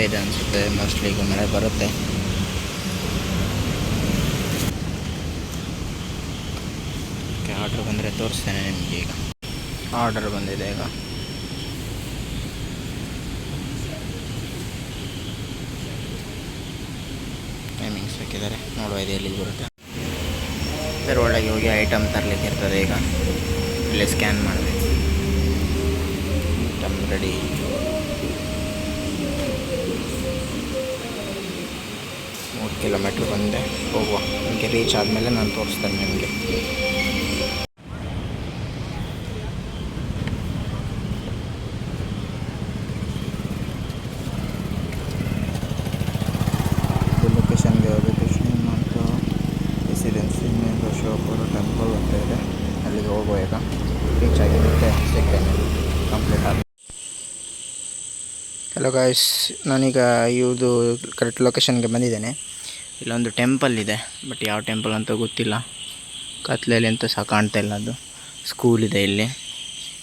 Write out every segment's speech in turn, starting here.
ಇದೆ ಅನಿಸುತ್ತೆ. ಮೋಸ್ಟ್ಲಿ ಈಗ ಮಳೆ ಬರುತ್ತೆ. ಆರ್ಡ್ರ್ ಬಂದರೆ ತೋರಿಸ್ತೇನೆ ನಿಮಗೆ. ಈಗ ಆರ್ಡರ್ ಬಂದಿದೆ. ಈಗ ಟೈಮಿಂಗ್ಸ್ ಹಾಕಿದ್ದಾರೆ, ನೋಡುವ ಇದು ಎಲ್ಲಿಗೆ ಬರುತ್ತೆ. ಇದರ ಒಳಗೆ ಹೋಗಿ ಐಟಮ್ ತರಲಿಕ್ಕೆ ಇರ್ತದೆ. ಈಗ ಇಲ್ಲೇ ಸ್ಕ್ಯಾನ್ ಮಾಡಬೇಕು. Item ready. ಮೂರು ಕಿಲೋಮೀಟ್ರ್ ಬಂದೆ, ಹೋಗುವ. ನಿಮಗೆ ರೀಚ್ ಆದಮೇಲೆ ನಾನು ತೋರಿಸ್ತೇನೆ ನಿಮಗೆ. ಲೊಕೇಶನ್ಗೆ ಹೋಗಬೇಕು. ಶ್ರೀಮಂತ ರೆಸಿಡೆನ್ಸಿ ಮೇಲೆ ಶಿವಪುರ ಟೆಂಪಲ್ ಅಂತ ಇದೆ, ಅಲ್ಲಿಗೆ ಹೋಗುವ. ಈಗ ರೀಚ್ ಆಗಿ ಮತ್ತೆ ಸಿಗ್ತೇನೆ ಕಂಪ್ಲೀಟ್ ಆಗಿ. ಹಲೋ ಗಾಯ್ಸ್, ನಾನೀಗ ಇವುದು ಕರೆಕ್ಟ್ ಲೊಕೇಶನ್ಗೆ ಬಂದಿದ್ದೇನೆ. ಇಲ್ಲೊಂದು ಟೆಂಪಲ್ ಇದೆ, ಬಟ್ ಯಾವ ಟೆಂಪಲ್ ಅಂತ ಗೊತ್ತಿಲ್ಲ. ಕತ್ಲೆಯಲ್ಲಿ ಅಂತ ಸಹ ಕಾಣ್ತಾ ಇಲ್ಲ. ಅದು ಸ್ಕೂಲ್ ಇದೆ ಇಲ್ಲಿ.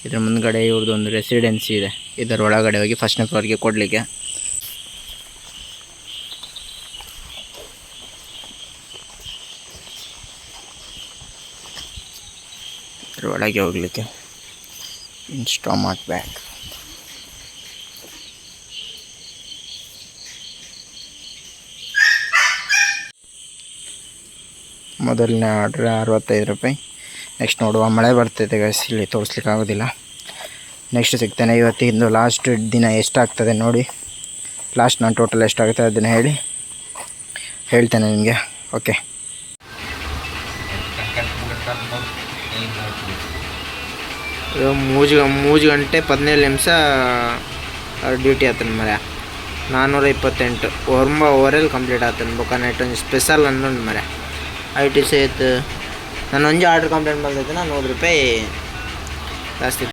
ಇದರ ಮುಂದ್ಗಡೆ ಇವ್ರದ್ದು ಒಂದು ರೆಸಿಡೆನ್ಸಿ ಇದೆ. ಇದರ ಒಳಗಡೆ ಹೋಗಿ ಫಸ್ಟ್ನೇ ಫ್ಲೋರ್ಗೆ ಕೊಡಲಿಕ್ಕೆ. ಇದರ ಒಳಗೆ ಹೋಗಲಿಕ್ಕೆ ಇನ್ಸ್ಟಾಮಾರ್ಟ್ ಬ್ಯಾಗ್. ಮೊದಲನೇ ಆರ್ಡ್ರ್ 65 ರೂಪಾಯಿ. ನೆಕ್ಸ್ಟ್ ನೋಡುವ. ಮಳೆ ಬರ್ತಿದೆ ಗೈಸ್, ಇಲ್ಲಿ ತೋರಿಸ್ಲಿಕ್ಕೆ ಆಗೋದಿಲ್ಲ. ನೆಕ್ಸ್ಟ್ ಸಿಗ್ತೇನೆ. ಇವತ್ತಿಂದು ಲಾಸ್ಟ್ ದಿನ ಎಷ್ಟಾಗ್ತದೆ ನೋಡಿ. ಲಾಸ್ಟ್ ನಾನು ಟೋಟಲ್ ಎಷ್ಟಾಗುತ್ತೆ ಅದನ್ನು ಹೇಳ್ತೇನೆ ನಿಮಗೆ. ಓಕೆ, ಮೂರು ಗಂಟೆ 17 ನಿಮಿಷ ಡ್ಯೂಟಿ ಆತನ ಮರ. 428 ಓವರಲ್ಲಿ ಕಂಪ್ಲೀಟ್ ಆತನ. ಬೊಕ್ಕ ನೈಟ್ ಒಂದು ಸ್ಪೆಷಲ್ ಅನ್ನೊಂದು ಮರ IT ಸೇತ್ ನಾನು ಒಂಜಿ ಆರ್ಡ್ರ್ ಕಂಪ್ಲೇಂಟ್ ಬಂದೈತೆ. 100 ರೂಪಾಯಿ ಜಾಸ್ತಿ.